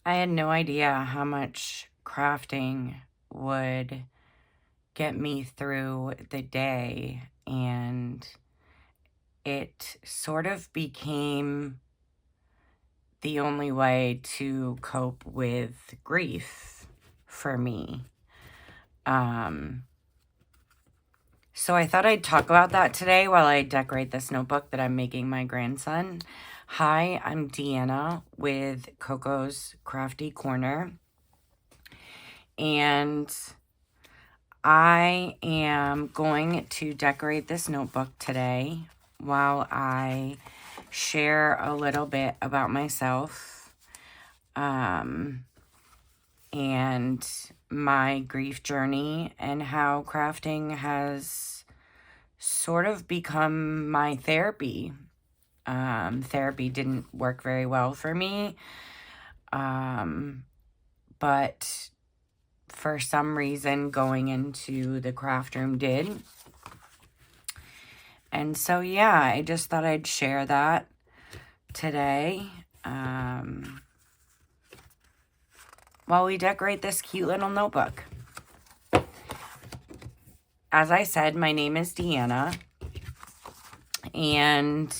I had no idea how much crafting would get me through the day, and it sort of became the only way to cope with grief for me. So I thought I'd talk about that today while I decorate this notebook that I'm making my grandson. Hi, I'm Deanna with Coco's Crafty Corner, and I am going to decorate this notebook today while I share a little bit about myself and my grief journey and how crafting has sort of become my therapy. Therapy didn't work very well for me, but for some reason going into the craft room did. And so, yeah, I just thought I'd share that today while we decorate this cute little notebook. As I said, my name is Deanna, and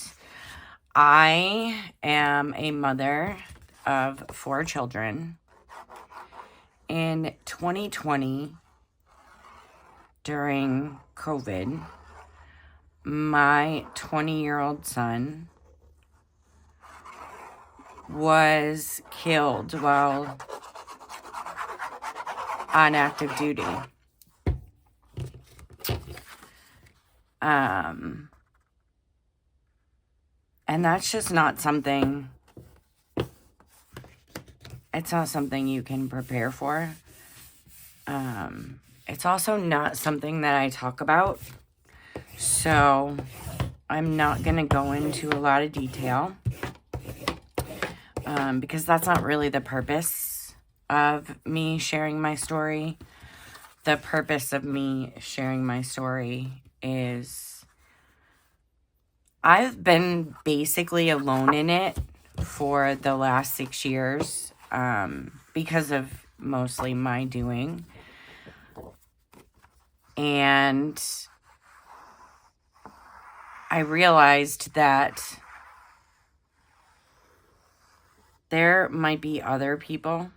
I am a mother of 4 children. In 2020, during COVID, my 20-year-old son was killed while on active duty. And that's just not something, it's not something you can prepare for. It's also not something that I talk about, so I'm not going to go into a lot of detail, because that's not really the purpose of me sharing my story. The purpose of me sharing my story is I've been basically alone in it for the last 6 years, because of mostly my doing. And I realized that there might be other people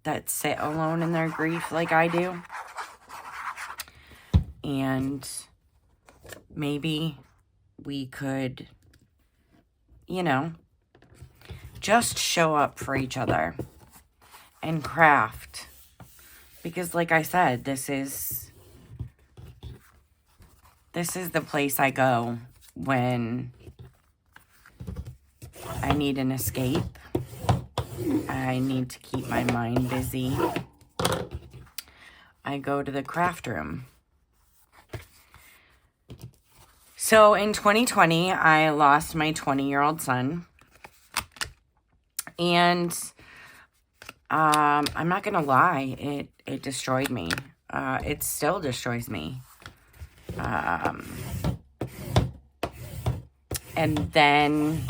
that sit alone in their grief like I do. And maybe we could, just show up for each other and craft. Because like I said, this is the place I go when I need an escape. I need to keep my mind busy. I go to the craft room. So in 2020, I lost my 20-year-old son. And I'm not going to lie, it destroyed me. It still destroys me. And then,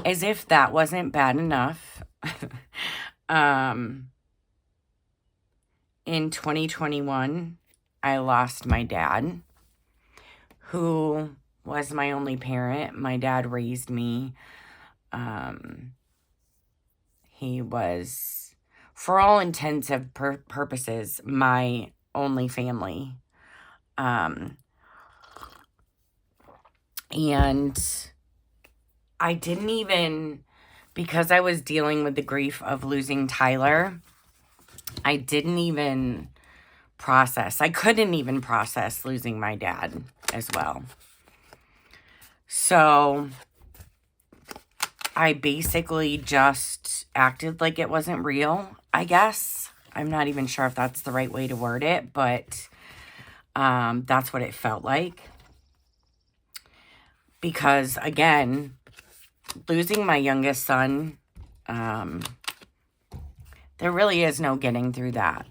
as if that wasn't bad enough, in 2021, I lost my dad, who was my only parent. My dad raised me. He was, for all intents and purposes, my only family. And I didn't even, because I was dealing with the grief of losing Tyler, I didn't even process. I couldn't even process losing my dad as well. So I basically just acted like it wasn't real, I guess. I'm not even sure if that's the right way to word it, but that's what it felt like. Because, again, losing my youngest son, there really is no getting through that.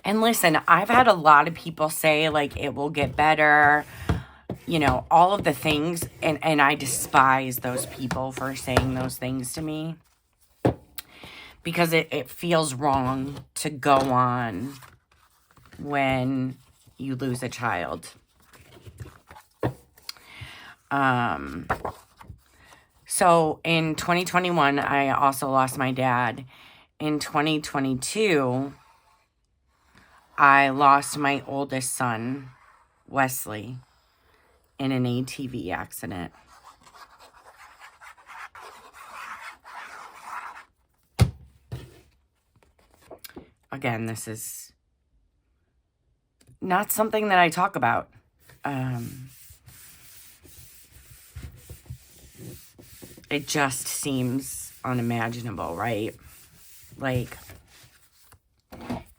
And listen, I've had a lot of people say, like, it will get better, all of the things. And I despise those people for saying those things to me. because it feels wrong to go on when you lose a child. So in 2021, I also lost my dad. In 2022, I lost my oldest son, Wesley, in an ATV accident. Again, this is not something that I talk about. It just seems unimaginable, right? Like,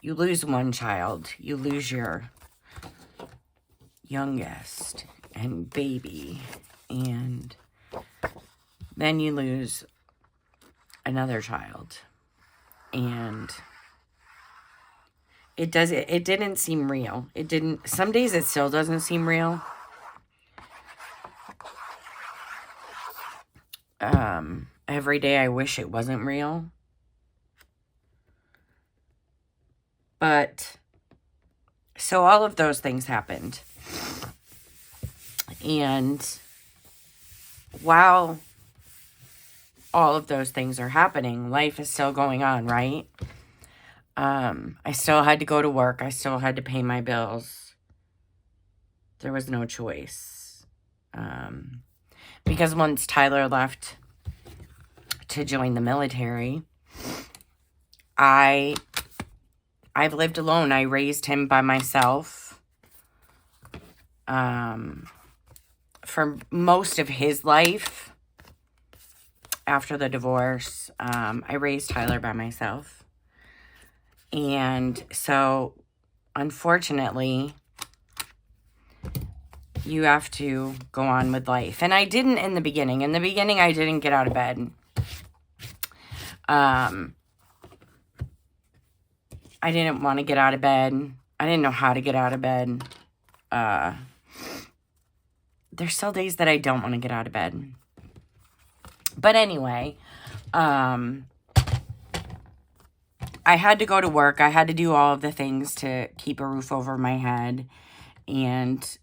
you lose one child, you lose your youngest and baby, and then you lose another child. And it didn't seem real. Some days it still doesn't seem real. Every day I wish it wasn't real. But, so all of those things happened. And while all of those things are happening, life is still going on, right? I still had to go to work. I still had to pay my bills. There was no choice. Because once Tyler left to join the military, I've lived alone. I raised him by myself. For most of his life, after the divorce, I raised Tyler by myself. And so, unfortunately, you have to go on with life. And I didn't in the beginning. In the beginning, I didn't get out of bed. I didn't want to get out of bed. I didn't know how to get out of bed. There's still days that I don't want to get out of bed. But anyway, I had to go to work. I had to do all of the things to keep a roof over my head and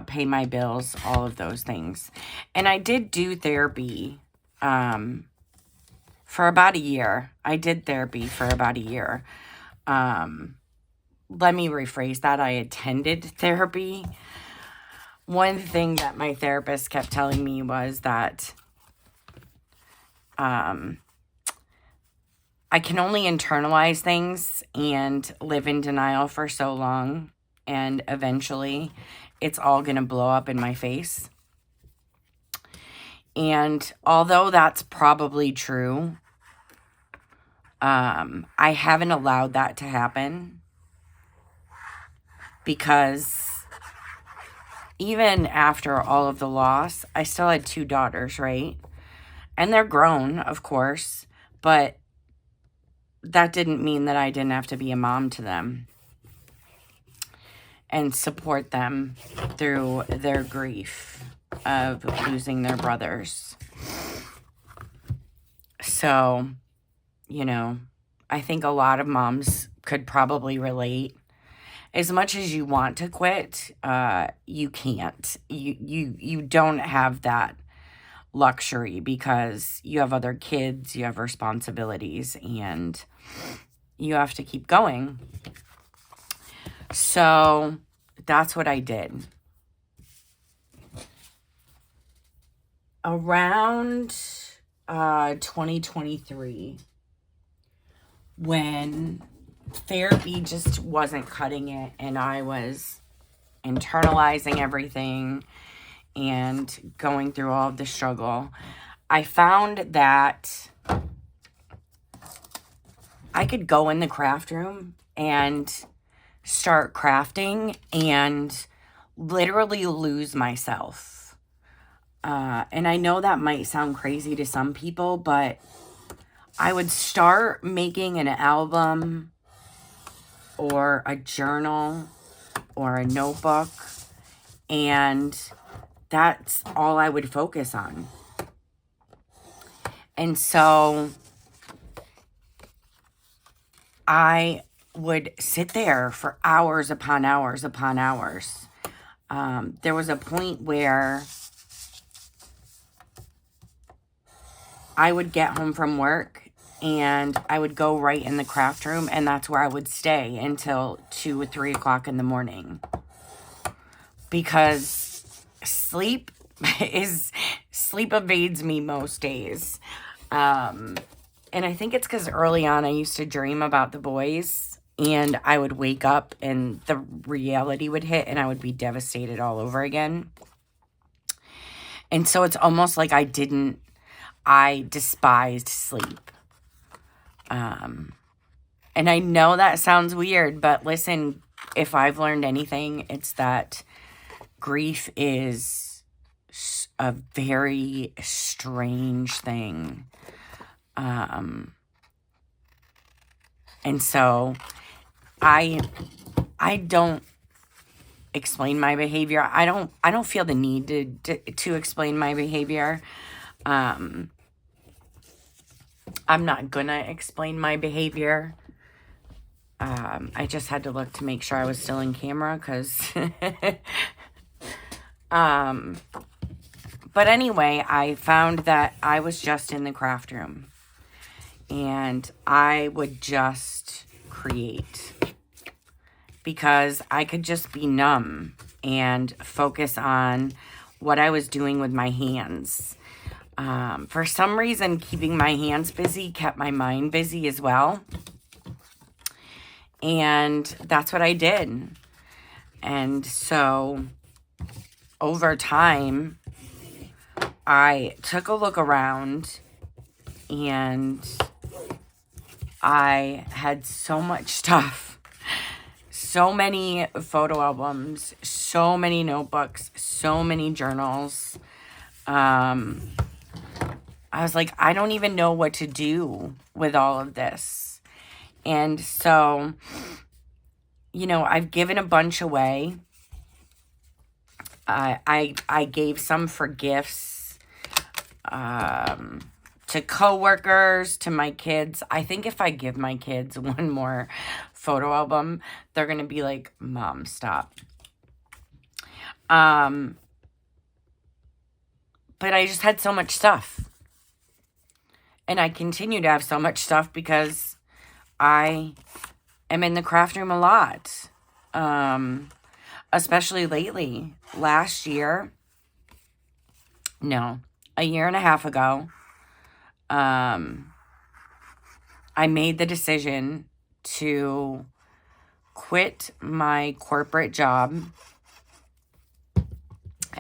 pay my bills, all of those things. And I did do therapy for about a year. I did therapy for about a year. Let me rephrase that. I attended therapy. One thing that my therapist kept telling me was that I can only internalize things and live in denial for so long, and eventually it's all going to blow up in my face. And although that's probably true, I haven't allowed that to happen, because even after all of the loss, I still had 2 daughters, right? And they're grown, of course, but that didn't mean that I didn't have to be a mom to them and support them through their grief of losing their brothers. So, you know, I think a lot of moms could probably relate. As much as you want to quit, you can't. You don't have that luxury, because you have other kids, you have responsibilities, and you have to keep going. So that's what I did. Around 2023, when therapy just wasn't cutting it and I was internalizing everything and going through all of the struggle, I found that I could go in the craft room and start crafting and literally lose myself. And I know that might sound crazy to some people, but I would start making an album or a journal or a notebook, and that's all I would focus on. And so I would sit there for hours upon hours upon hours. There was a point where I would get home from work and I would go right in the craft room, and that's where I would stay until 2 or 3 o'clock in the morning, because sleep evades me most days. And I think it's because early on I used to dream about the boys, and I would wake up and the reality would hit and I would be devastated all over again. And so it's almost like I despised sleep. And I know that sounds weird, but listen, if I've learned anything, it's that grief is a very strange thing. And so I don't explain my behavior. I don't feel the need to explain my behavior. I'm not gonna explain my behavior. I just had to look to make sure I was still in camera, because but anyway, I found that I was just in the craft room and I would just create, because I could just be numb and focus on what I was doing with my hands. For some reason, keeping my hands busy kept my mind busy as well. And that's what I did. And so over time, I took a look around and I had so much stuff. So many photo albums, so many notebooks, so many journals. I was like, I don't even know what to do with all of this. And so, I've given a bunch away. I gave some for gifts, to coworkers, to my kids. I think if I give my kids one more photo album, they're going to be like, Mom, stop. But I just had so much stuff. And I continue to have so much stuff because I am in the craft room a lot. Especially lately. Last year, no, a year and a half ago, I made the decision to quit my corporate job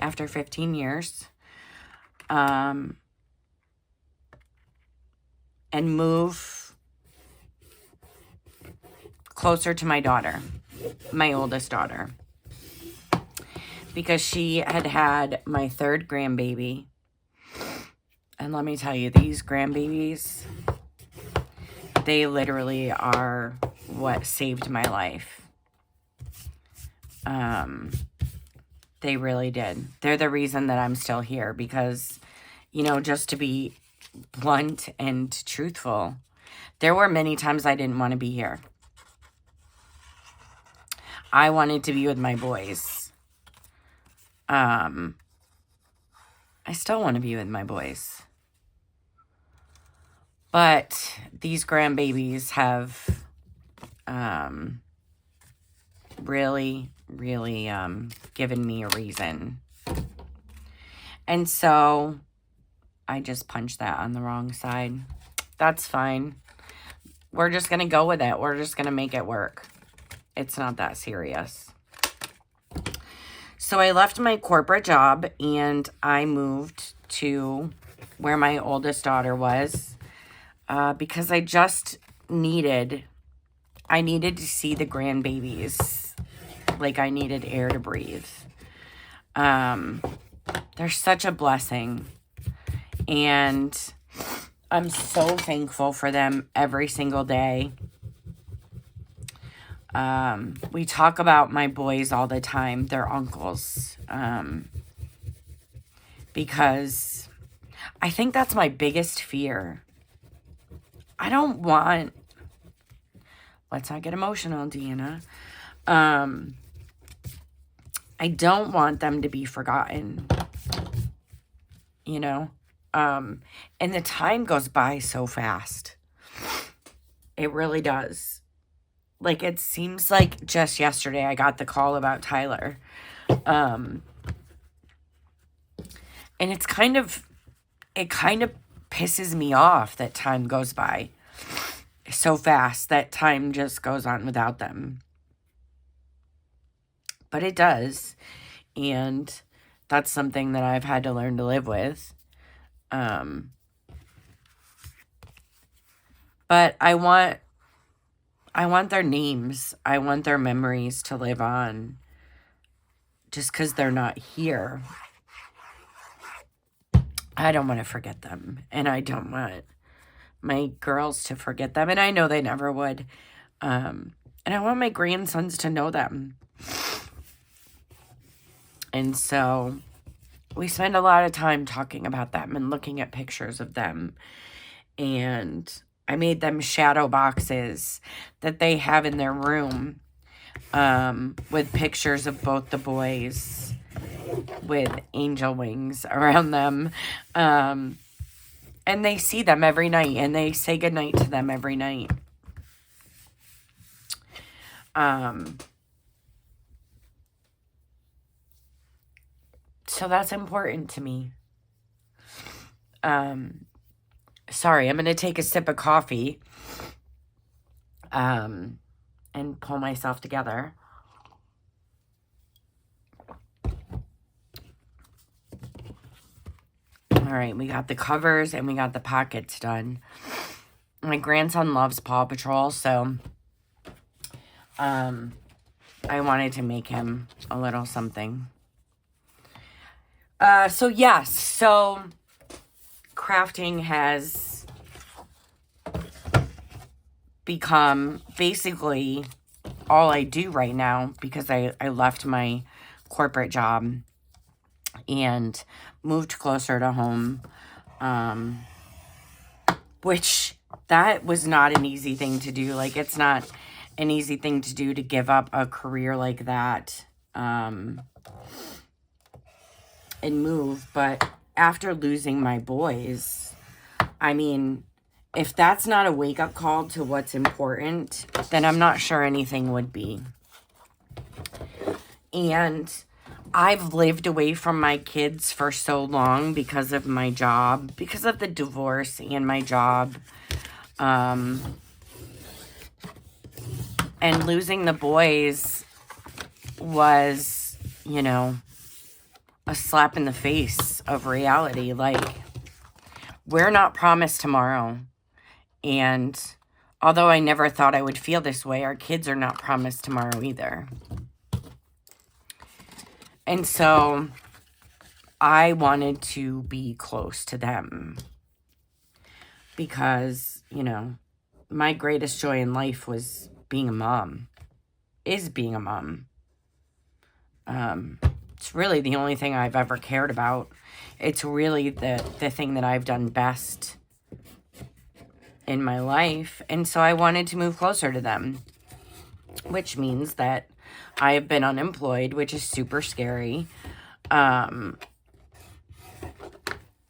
after 15 years, and move closer to my daughter, my oldest daughter, because she had my third grandbaby. And let me tell you, these grandbabies, they literally are what saved my life. They really did. They're the reason that I'm still here, because, just to be blunt and truthful, there were many times I didn't want to be here. I wanted to be with my boys. I still want to be with my boys. But these grandbabies have really, really given me a reason. And so I just punched that on the wrong side. That's fine. We're just going to go with it. We're just going to make it work. It's not that serious. So I left my corporate job and I moved to where my oldest daughter was, because I just needed to see the grandbabies like I needed air to breathe. They're such a blessing, and I'm so thankful for them every single day. We talk about my boys all the time, their uncles, because I think that's my biggest fear. I don't want let's not get emotional, Deanna. I don't want them to be forgotten, you know? And the time goes by so fast. It really does. Like, it seems like just yesterday I got the call about Tyler. And it kind of pisses me off that time goes by so fast, that time just goes on without them. But it does. And that's something that I've had to learn to live with. But I want their names. I want their memories to live on. Just because they're not here, I don't want to forget them. And I don't want my girls to forget them. And I know they never would. And I want my grandsons to know them. And so we spend a lot of time talking about them and looking at pictures of them. And I made them shadow boxes that they have in their room, with pictures of both the boys with angel wings around them. And they see them every night, and they say goodnight to them every night. So that's important to me. Sorry, I'm going to take a sip of coffee, and pull myself together. All right, we got the covers and we got the pockets done. My grandson loves Paw Patrol, so I wanted to make him a little something. So crafting has become basically all I do right now, because I left my corporate job and moved closer to home, which that was not an easy thing to do. Like, it's not an easy thing to do, to give up a career like that, and move. But after losing my boys, I mean, if that's not a wake-up call to what's important, then I'm not sure anything would be. And I've lived away from my kids for so long because of my job, because of the divorce and my job. And losing the boys was, a slap in the face of reality. Like, we're not promised tomorrow. And although I never thought I would feel this way, our kids are not promised tomorrow either. And so I wanted to be close to them, because, my greatest joy in life was being a mom, is being a mom. It's really the only thing I've ever cared about. It's really the thing that I've done best in my life. And so I wanted to move closer to them, which means that I have been unemployed, which is super scary. And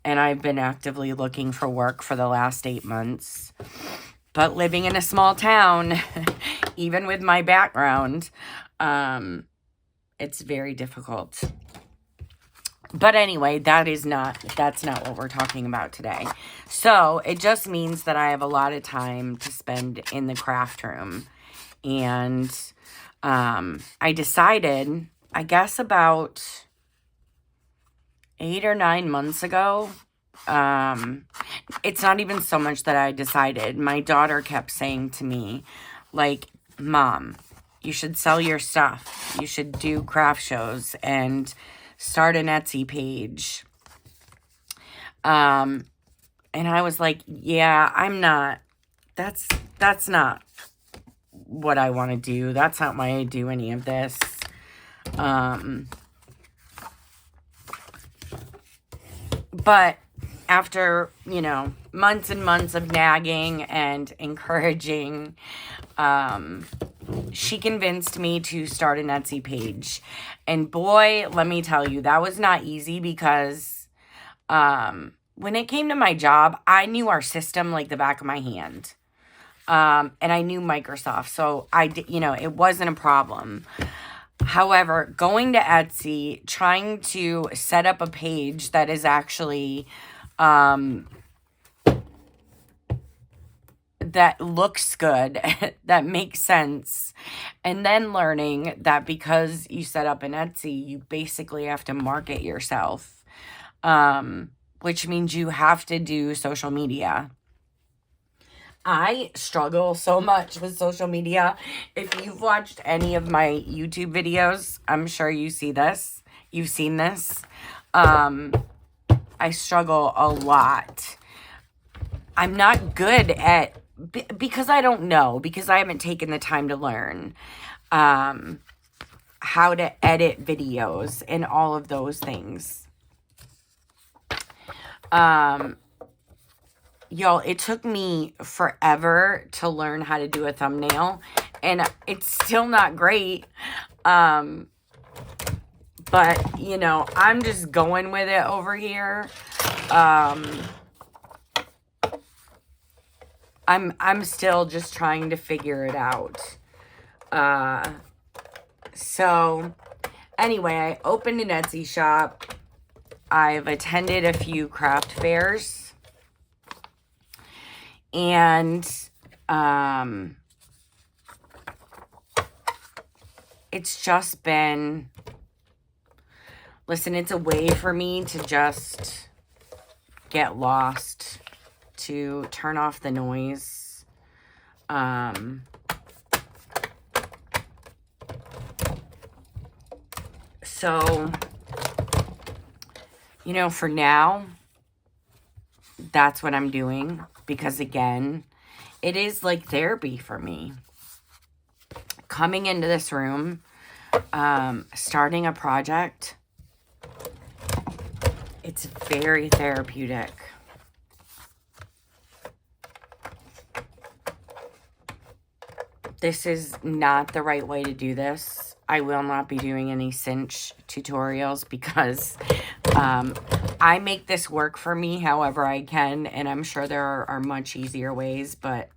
I've been actively looking for work for the last 8 months. But living in a small town, even with my background, it's very difficult. But anyway, that's not what we're talking about today. So it just means that I have a lot of time to spend in the craft room. And I decided, I guess about 8 or 9 months ago, it's not even so much that I decided. My daughter kept saying to me, like, Mom, you should sell your stuff. You should do craft shows and start an Etsy page. And I was like, yeah, I'm not. That's not what I want to do. That's not why I do any of this. But after, you know, months and months of nagging and encouraging, she convinced me to start an Etsy page. And boy, let me tell you, that was not easy because when it came to my job, I knew our system like the back of my hand. And I knew Microsoft, so you know, it wasn't a problem. However, going to Etsy, trying to set up a page that is actually, that looks good, that makes sense, and then learning that because you set up an Etsy, you basically have to market yourself, which means you have to do social media. I struggle so much with social media. If you've watched any of my YouTube videos, I'm sure you see this. You've seen this. I struggle a lot. I'm not good at, because I don't know, because I haven't taken the time to learn how to edit videos and all of those things. Y'all, it took me forever to learn how to do a thumbnail, and it's still not great. But, you know, I'm just going with it over here. I'm still just trying to figure it out. So, anyway, I opened an Etsy shop. I've attended a few craft fairs. And it's just been, listen, it's a way for me to just get lost, to turn off the noise. So, you know, for now, that's what I'm doing. Because again, it is like therapy for me. Coming into this room, starting a project, it's very therapeutic. This is not the right way to do this. I will not be doing any cinch tutorials because I make this work for me however I can, and I'm sure there are much easier ways, but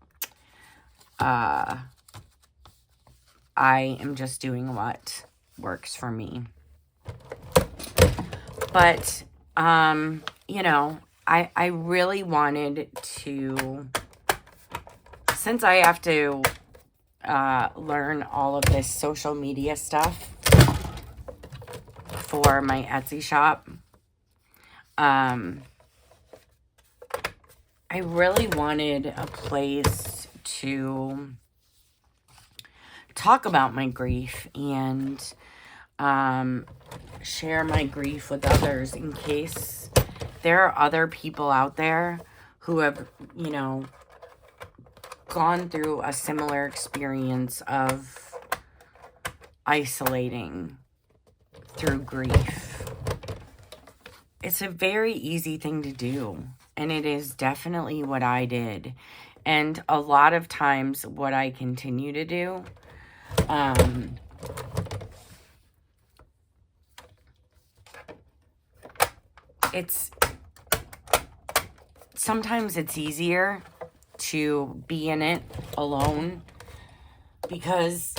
I am just doing what works for me. But, you know, I really wanted to, since I have to learn all of this social media stuff for my Etsy shop, I really wanted a place to talk about my grief and share my grief with others in case there are other people out there who have, you know, gone through a similar experience of isolating through grief. It's a very easy thing to do, and it is definitely what I did, and a lot of times what I continue to do. Sometimes it's easier to be in it alone, because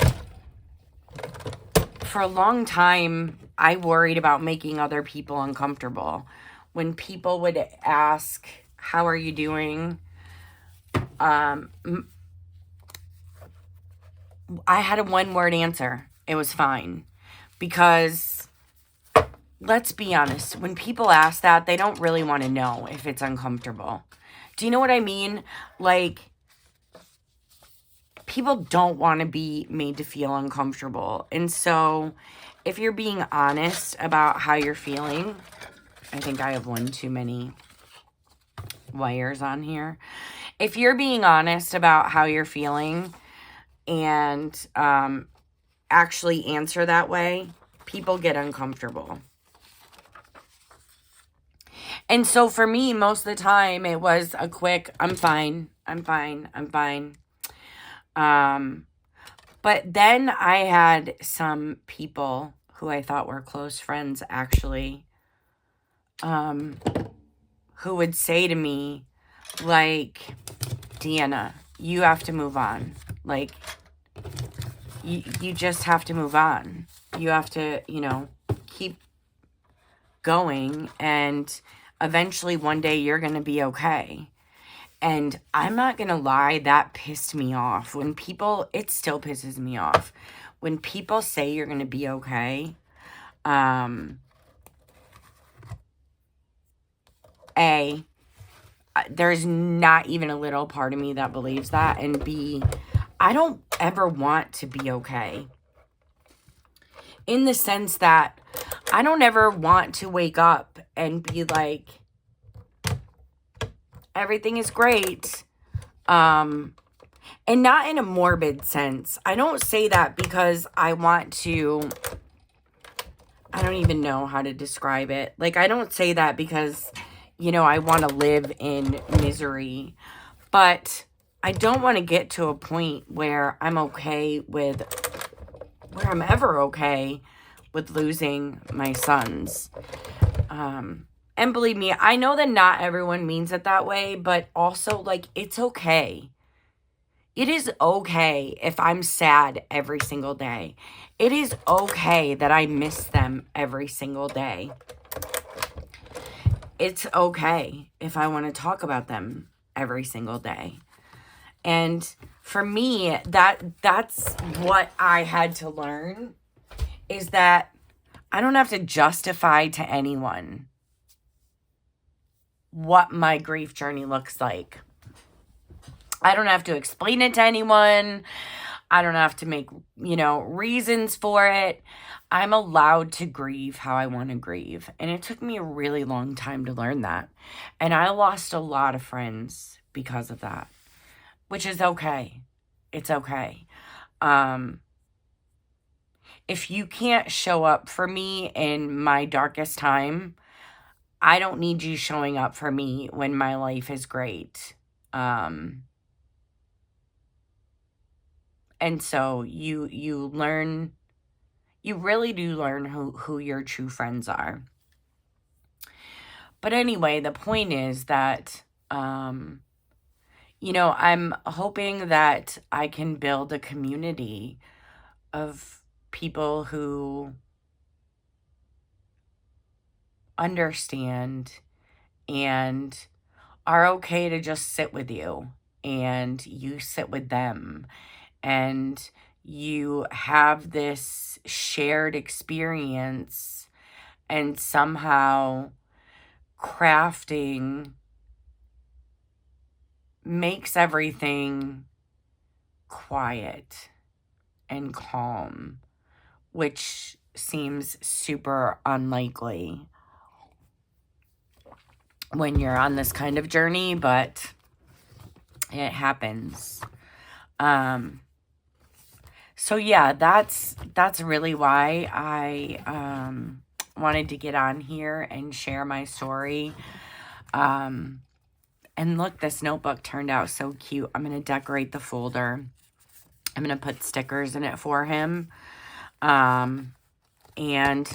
for a long time, I worried about making other people uncomfortable. When people would ask, how are you doing? I had a one-word answer. It was fine. Because, let's be honest, when people ask that, they don't really want to know if it's uncomfortable. Do you know what I mean? Like, people don't want to be made to feel uncomfortable. And so, if you're being honest about how you're feeling, I think I have one too many wires on here. If you're being honest about how you're feeling and actually answer that way, people get uncomfortable. And so for me, most of the time, it was a quick, I'm fine, I'm fine, I'm fine. But then I had some people who I thought were close friends, actually, who would say to me, like, Deanna, you have to move on. Like, you just have to move on. You have to, keep going, and eventually one day you're going to be okay. And I'm not going to lie, that pissed me off. When people, it still pisses me off. When people say you're going to be okay, A, there's not even a little part of me that believes that. And B, I don't ever want to be okay. In the sense that I don't ever want to wake up and be like, everything is great. And not in a morbid sense. I don't say that because I want to, I don't even know how to describe it. Like, I don't say that because, I want to live in misery. But I don't want to get to a point where I'm ever okay with losing my sons. And believe me, I know that not everyone means it that way, but also, like, it's okay. It is okay if I'm sad every single day. It is okay that I miss them every single day. It's okay if I want to talk about them every single day. And for me, that's what I had to learn, is that I don't have to justify to anyone what my grief journey looks like. I don't have to explain it to anyone. I don't have to make, reasons for it. I'm allowed to grieve how I want to grieve. And it took me a really long time to learn that. And I lost a lot of friends because of that, which is okay. It's okay. If you can't show up for me in my darkest time, I don't need you showing up for me when my life is great. And so you learn, you really do learn who your true friends are. But anyway, the point is that, I'm hoping that I can build a community of people who understand and are okay to just sit with you, and you sit with them, and you have this shared experience, and somehow crafting makes everything quiet and calm, which seems super unlikely when you're on this kind of journey, but it happens. So yeah, that's really why I wanted to get on here and share my story. And look, this notebook turned out so cute. I'm going to decorate the folder. I'm going to put stickers in it for him. And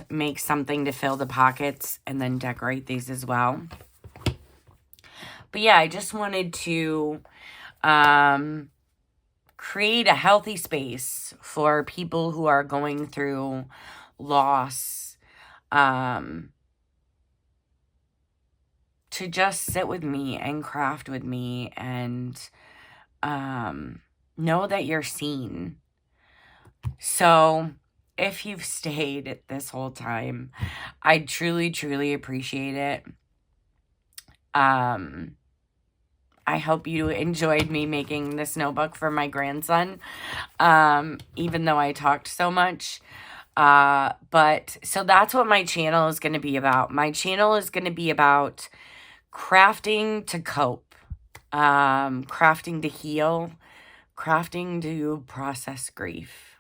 make something to fill the pockets, and then decorate these as well. But yeah, I just wanted to create a healthy space for people who are going through loss, to just sit with me and craft with me, and know that you're seen. So if you've stayed this whole time, I truly, truly appreciate it. I hope you enjoyed me making this notebook for my grandson, even though I talked so much. But so that's what my channel is going to be about. My channel is going to be about crafting to cope, crafting to heal, crafting to process grief.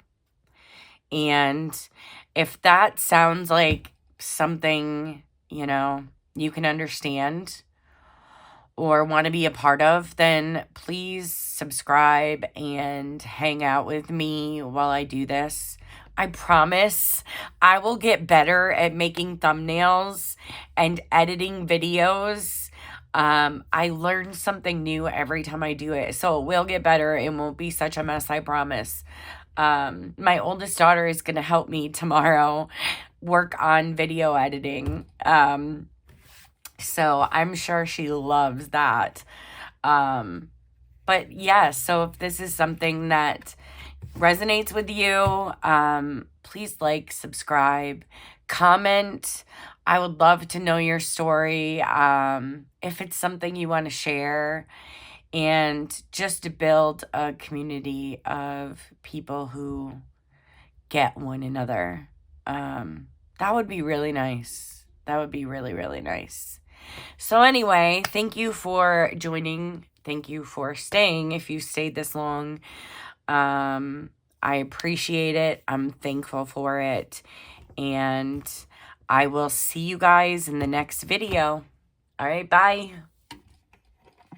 And if that sounds like something, you can understand or want to be a part of, then please subscribe and hang out with me while I do this. I promise I will get better at making thumbnails and editing videos. I learn something new every time I do it, so it will get better. It won't be such a mess, I promise. My oldest daughter is going to help me tomorrow work on video editing. So I'm sure she loves that. But yeah, so if this is something that resonates with you, please like, subscribe, comment. I would love to know your story. If it's something you want to share, and just to build a community of people who get one another. That would be really nice. That would be really, really nice. So anyway, thank you for joining. Thank you for staying if you stayed this long. I appreciate it. I'm thankful for it. And I will see you guys in the next video. All right, bye.